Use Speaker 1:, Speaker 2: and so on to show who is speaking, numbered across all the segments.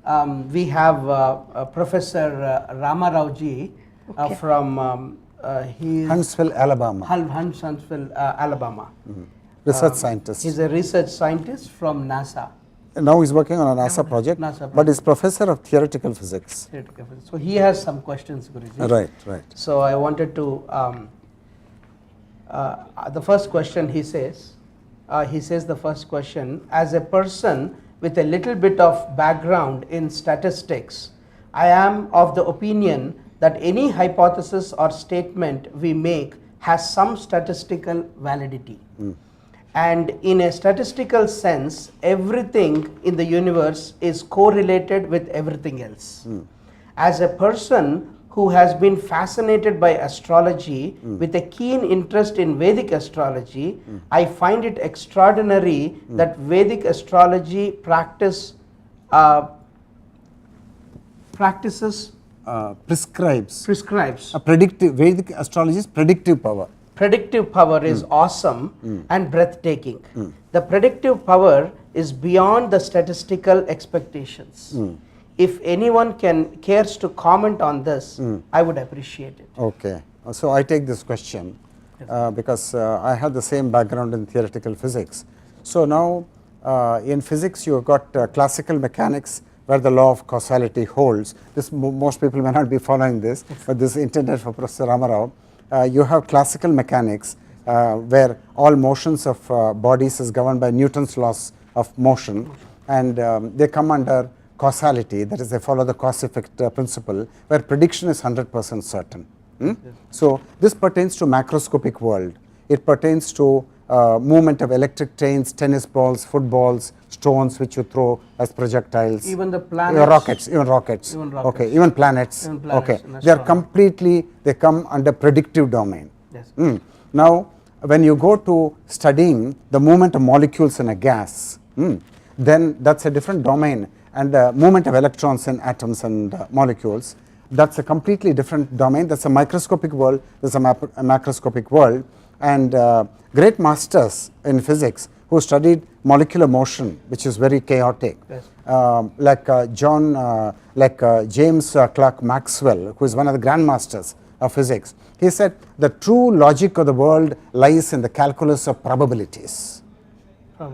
Speaker 1: Yeah.
Speaker 2: We have Professor Ramarao ji from
Speaker 3: Huntsville, Alabama.
Speaker 2: Huntsville, Alabama.
Speaker 3: Research scientist.
Speaker 2: He's a research scientist from NASA.
Speaker 3: Now he's working on a NASA project, but he's professor of theoretical physics.
Speaker 2: So he has some questions, Guruji.
Speaker 3: Right, right.
Speaker 2: So I wanted to, the first question he says the first question, as a person with a little bit of background in statistics, I am of the opinion that any hypothesis or statement we make has some statistical validity. And in a statistical sense, everything in the universe is correlated with everything else. As a person who has been fascinated by astrology with a keen interest in Vedic astrology, I find it extraordinary that Vedic astrology prescribes
Speaker 3: a predictive, Vedic astrology is predictive power.
Speaker 2: Predictive power is awesome and breathtaking. The predictive power is beyond the statistical expectations. If anyone cares to comment on this, I would appreciate it.
Speaker 3: Okay, so I take this question because I have the same background in theoretical physics. So now in physics you have got classical mechanics where the law of causality holds. This most people may not be following this, but this is intended for Professor Ramarao. You have classical mechanics where all motions of bodies is governed by Newton's laws of motion, and they come under causality, that is they follow the cause effect principle where prediction is 100% certain. So this pertains to macroscopic world. It pertains to movement of electric trains, tennis balls, footballs, stones which you throw as projectiles.
Speaker 2: Even the planets.
Speaker 3: Even rockets. Okay, even planets. Okay, they are completely, they come under predictive domain.
Speaker 2: Yes.
Speaker 3: Now when you go to studying the movement of molecules in a gas, then that's a different domain, and the movement of electrons in atoms and molecules, that's a completely different domain. That's a microscopic world, there's a macroscopic world, and great masters in physics who studied molecular motion, which is very chaotic, like James Clerk Maxwell, who is one of the grandmasters of physics. He said the true logic of the world lies in the calculus of probabilities.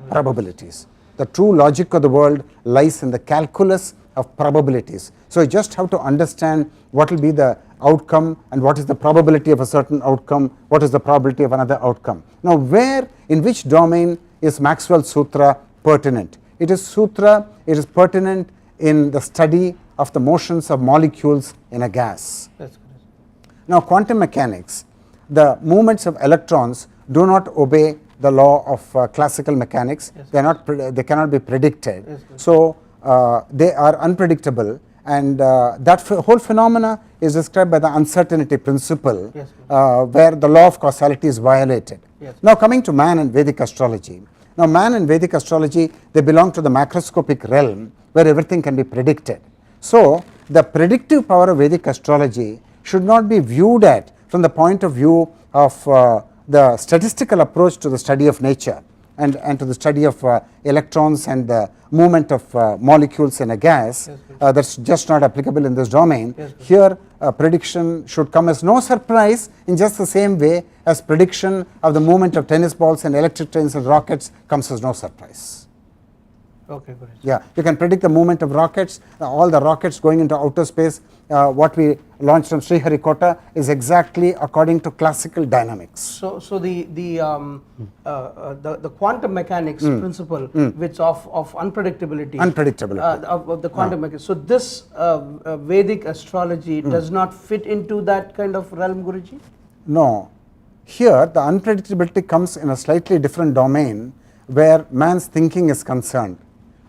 Speaker 3: Probabilities. The true logic of the world lies in the calculus of probabilities. So you just have to understand what will be the outcome and what is the probability of a certain outcome, what is the probability of another outcome. Now where, in which domain is Maxwell's sutra pertinent? It is pertinent in the study of the motions of molecules in a gas.
Speaker 2: That's correct.
Speaker 3: Now quantum mechanics, the movements of electrons do not obey the law of classical mechanics. They cannot be predicted. So they are unpredictable, and that whole phenomena is described by the uncertainty principle, where the law of causality is violated. Now coming to man and Vedic astrology. Now man and Vedic astrology, they belong to the macroscopic realm where everything can be predicted. So the predictive power of Vedic astrology should not be viewed at from the point of view of the statistical approach to the study of nature and to the study of electrons and the movement of molecules in a gas. That's just not applicable in this domain. Here prediction should come as no surprise, in just the same way as prediction of the movement of tennis balls and electric trains and rockets comes as no surprise.
Speaker 2: Okay, good.
Speaker 3: Yeah, you can predict the movement of rockets, all the rockets going into outer space. What we launched from Sriharikota is exactly according to classical dynamics.
Speaker 2: So the quantum mechanics principle, which of unpredictability, of the quantum mechanics. So this Vedic astrology does not fit into that kind of realm, Guruji?
Speaker 3: No, here the unpredictability comes in a slightly different domain where man's thinking is concerned.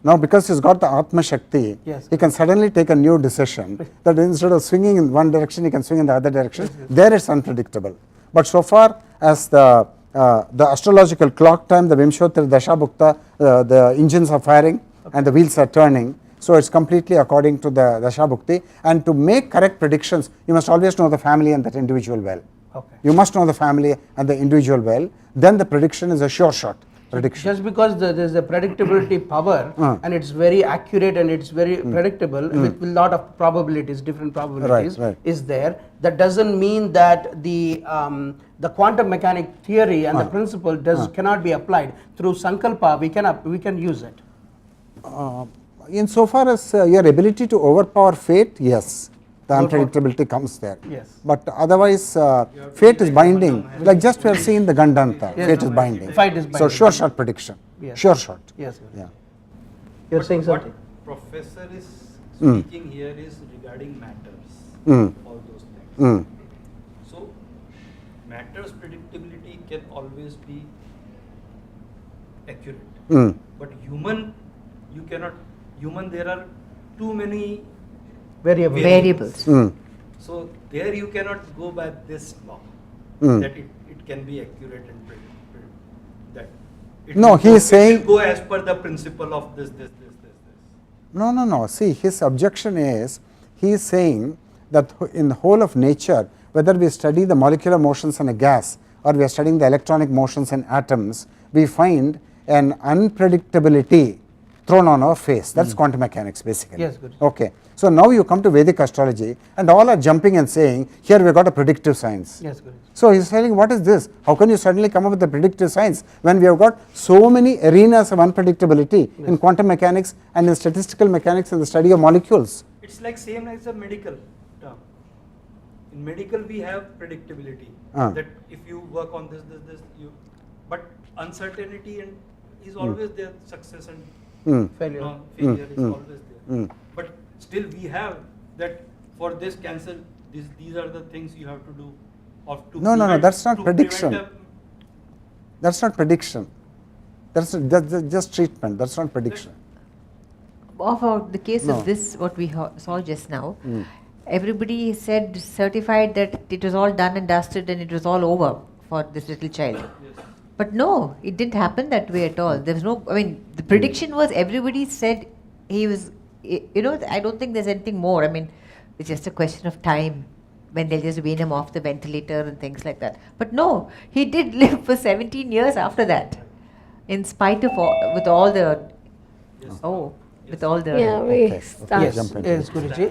Speaker 3: Now because he's got the Atma Shakti, he can suddenly take a new decision that instead of swinging in one direction, he can swing in the other direction. There it's unpredictable. But so far as the astrological clock time, the Vimshottari Dashabhukta, the engines are firing and the wheels are turning. So it's completely according to the Dashabhukti. And to make correct predictions, you must always know the family and that individual well. You must know the family and the individual well. Then the prediction is a sure shot. prediction.
Speaker 2: Just because there is a predictability power and it's very accurate and it's very predictable with a lot of probabilities, different probabilities is there, that doesn't mean that the quantum mechanic theory and the principle cannot be applied through Sankalpa. We can use it.
Speaker 3: In so far as your ability to overpower fate, yes, the unpredictability comes there.
Speaker 2: Yes.
Speaker 3: But otherwise, fate is binding. Like just we are seeing the Gandanta, fate is binding.
Speaker 2: Fate is binding.
Speaker 3: So sure shot prediction.
Speaker 2: Yes.
Speaker 3: Sure shot.
Speaker 2: Yes.
Speaker 3: Yeah.
Speaker 2: You're saying something?
Speaker 1: What professor is speaking here is regarding matters, all those things. So matters predictability can always be accurate, but human, you cannot. Human, there are too many
Speaker 4: variables.
Speaker 1: So there you cannot go by this law that it can be accurate and that.
Speaker 3: No, he is saying.
Speaker 1: It will go as per the principle of this.
Speaker 3: No. See, his objection is, he is saying that in the whole of nature, whether we study the molecular motions in a gas or we are studying the electronic motions in atoms, we find an unpredictability thrown on our face. That's quantum mechanics basically.
Speaker 2: Yes, good.
Speaker 3: Okay. So now you come to Vedic astrology and all are jumping and saying, here we got a predictive science.
Speaker 2: Yes, good.
Speaker 3: So he is telling, what is this? How can you suddenly come up with a predictive science when we have got so many arenas of unpredictability in quantum mechanics and in statistical mechanics and the study of molecules?
Speaker 1: It's like same as a medical term. In medical we have predictability that if you work on this, but uncertainty and is always there, success and
Speaker 2: Failure.
Speaker 1: Failure is always there. But still we have that for this cancer, these are the things you have to do.
Speaker 3: No, that's not prediction. That's not prediction. That's just treatment. That's not prediction.
Speaker 4: Of the case of this, what we saw just now, everybody said, certified that it was all done and dusted and it was all over for this little child.
Speaker 1: Yes.
Speaker 4: But no, it didn't happen that way at all. There was no, I mean, the prediction was everybody said he was, I don't think there's anything more. I mean, it's just a question of time when they'll just wean him off the ventilator and things like that. But no, he did live for 17 years after that, in spite of all, with all the, with all the.
Speaker 5: Yeah, we start.
Speaker 2: Yes, Guruji.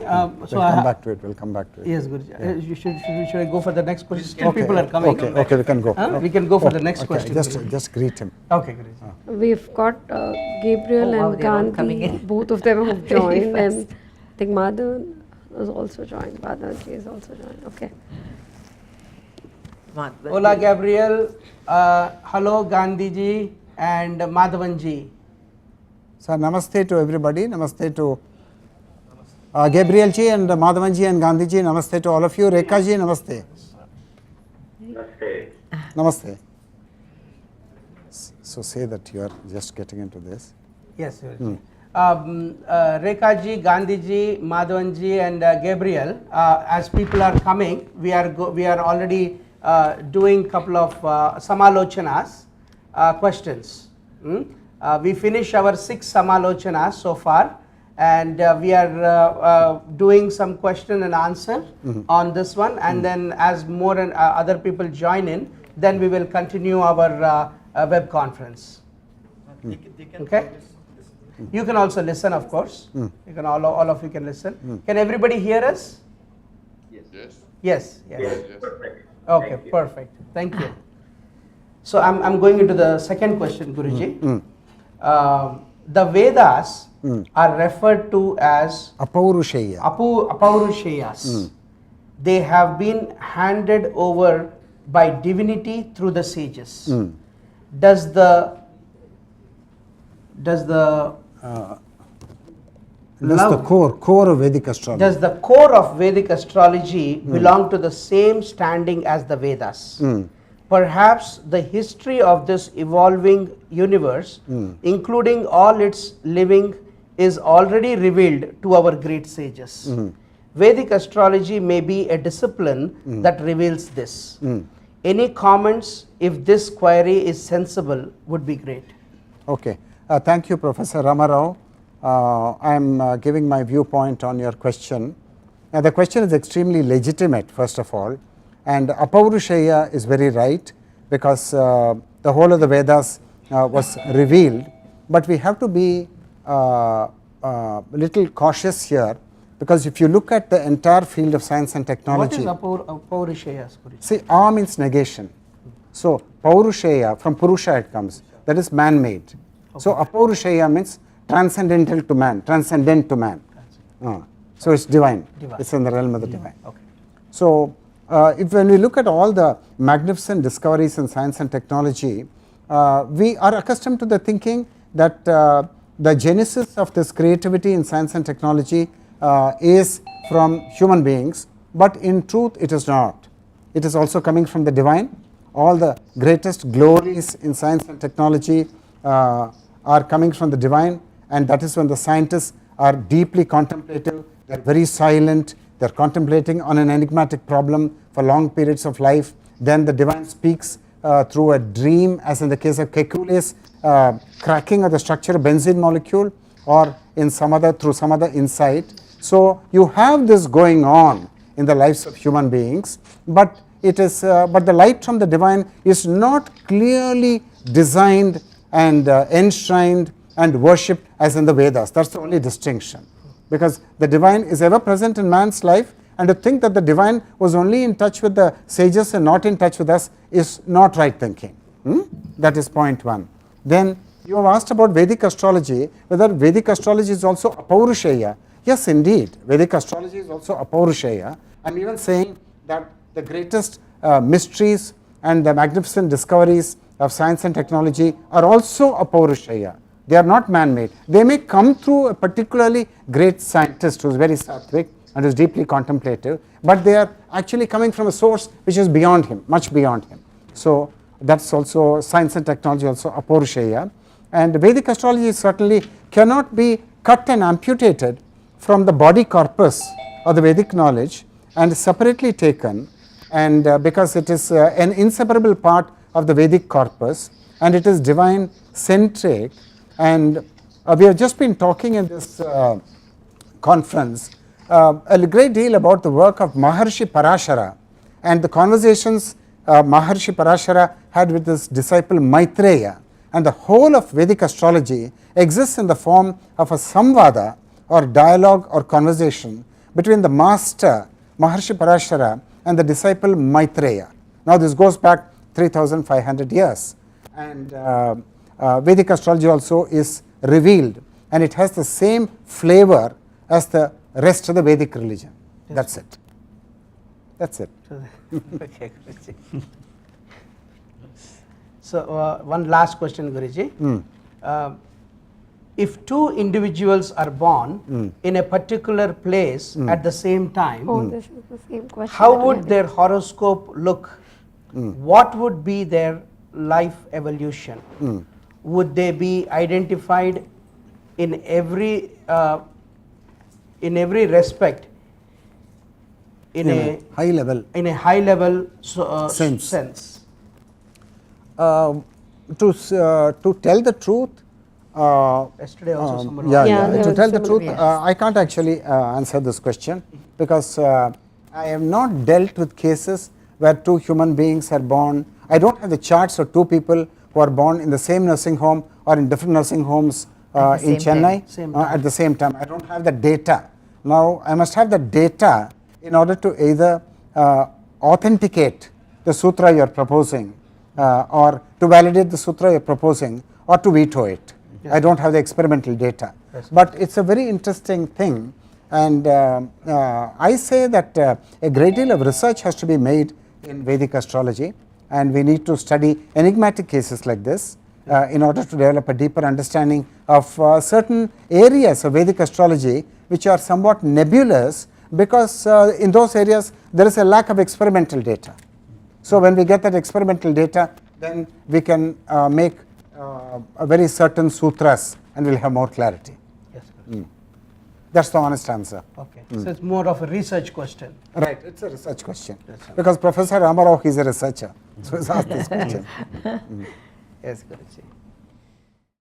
Speaker 3: We'll come back to it.
Speaker 2: Yes, Guruji.
Speaker 3: Yeah.
Speaker 2: Should I go for the next question? Still people are coming.
Speaker 3: Okay, we can go.
Speaker 2: We can go for the next question.
Speaker 3: Just greet him.
Speaker 2: Okay, Guruji.
Speaker 5: We've got Gabriel
Speaker 4: wow,
Speaker 5: and
Speaker 4: they're all coming
Speaker 5: Gandhi,
Speaker 4: in.
Speaker 5: both of them have joined,
Speaker 4: Very
Speaker 5: and I think Madhu has also joined. Madhuji is also joined. Okay.
Speaker 2: Hola, Gabriel. Hello, Gandhiji and Madhavanji.
Speaker 3: So namaste to everybody. Namaste to Gabriel ji and Madhavanji and Gandhi ji. Namaste to all of you. Rekha ji, namaste. Namaste. So say that you are just getting into this.
Speaker 2: Yes, Rekha ji, Gandhi ji, Madhavan ji, and Gabriel. As people are coming, we are already doing couple of samalochanas, questions. We finish our 6 samalochanas so far, and we are doing some question and answer on this one, and then as more and other people join in, then we will continue our web conference.
Speaker 1: They can
Speaker 2: Okay. You can also listen, of course. You can all of you can listen. Can everybody hear us? Yes. Okay, perfect. Thank you. So I'm going into the second question, Guruji. The Vedas are referred to as
Speaker 3: Apaurushaya.
Speaker 2: Apaurushayas. They have been handed over by divinity through the sages. Does the
Speaker 3: core of Vedic astrology.
Speaker 2: Does the core of Vedic astrology belong to the same standing as the Vedas? Perhaps the history of this evolving universe, including all its living, is already revealed to our great sages. Vedic astrology may be a discipline that reveals this. Any comments, if this query is sensible, would be great.
Speaker 3: Okay. Thank you, Professor Ramarao. I am giving my viewpoint on your question. Now, the question is extremely legitimate, first of all, and Apaurushaya is very right, because the whole of the Vedas was revealed, but we have to be little cautious here, because if you look at the entire field of science and technology.
Speaker 2: What is Paurusheya?
Speaker 3: See, A means negation. So Paurusheya, from Purusha it comes, that is man-made. Okay. So Apaurusheya means transcendental to man, transcendent to man. So it's divine. It's in the realm of the divine.
Speaker 2: Okay.
Speaker 3: So when we look at all the magnificent discoveries in science and technology, we are accustomed to the thinking that the genesis of this creativity in science and technology is from human beings, but in truth it is not. It is also coming from the divine. All the greatest glories in science and technology are coming from the divine, and that is when the scientists are deeply contemplative, they are very silent, they are contemplating on an enigmatic problem for long periods of life. Then the divine speaks through a dream, as in the case of Kekule's cracking of the structure of benzene molecule, or in through some other insight. So you have this going on in the lives of human beings, but the light from the divine is not clearly designed and enshrined and worshipped as in the Vedas. That's the only distinction, because the divine is ever present in man's life, and to think that the divine was only in touch with the sages and not in touch with us is not right thinking. That is point one. Then you have asked about Vedic astrology, whether Vedic astrology is also Apaurusheya. Yes, indeed, Vedic astrology is also Apaurusheya. I'm even saying that the greatest mysteries and the magnificent discoveries of science and technology are also Apaurusheya. They are not man-made. They may come through a particularly great scientist who is very sattvic and is deeply contemplative, but they are actually coming from a source which is beyond him, much beyond him. So that's also science and technology, also Apaurusheya. And Vedic astrology certainly cannot be cut and amputated from the body corpus of the Vedic knowledge and separately taken, and because it is an inseparable part of the Vedic corpus, and it is divine centric. And we have just been talking in this conference a great deal about the work of Maharshi Parashara and the conversations Maharshi Parashara had with his disciple Maitreya. And the whole of Vedic astrology exists in the form of a samvada, or dialogue or conversation between the master Maharshi Parashara and the disciple Maitreya. Now this goes back 3,500 years, and Vedic astrology also is revealed, and it has the same flavor as the rest of the Vedic religion. That's it. That's it.
Speaker 2: Okay, Guruji. So one last question, Guruji. If two individuals are born in a particular place at the same time,
Speaker 5: this is the same question.
Speaker 2: how would their horoscope look? What would be their life evolution? Would they be identified in every respect in a
Speaker 3: high level,
Speaker 2: sense?
Speaker 3: To tell the truth,
Speaker 2: Yesterday also someone
Speaker 3: to tell the
Speaker 5: someone,
Speaker 3: truth,
Speaker 5: yes.
Speaker 3: I can't actually answer this question, because I have not dealt with cases where two human beings are born. I don't have the charts of two people who are born in the same nursing home or in different nursing homes in Chennai at the same time. I don't have the data. Now I must have the data in order to either authenticate the sutra you are proposing, or to validate the sutra you are proposing, or to veto it. Yes. I don't have the experimental data. Yes. But it's a very interesting thing, and I say that a great deal of research has to be made in Vedic astrology, and we need to study enigmatic cases like this in order to develop a deeper understanding of certain areas of Vedic astrology which are somewhat nebulous, because in those areas there is a lack of experimental data. So when we get that experimental data, then we can make a very certain sutras, and we'll have more clarity.
Speaker 2: Yes,
Speaker 3: that's the honest answer.
Speaker 2: Okay, so it's more of a research question.
Speaker 3: Right, it's a research question, because Professor Ramarao is a researcher, so he's asked this question.
Speaker 2: Yes, Guruji.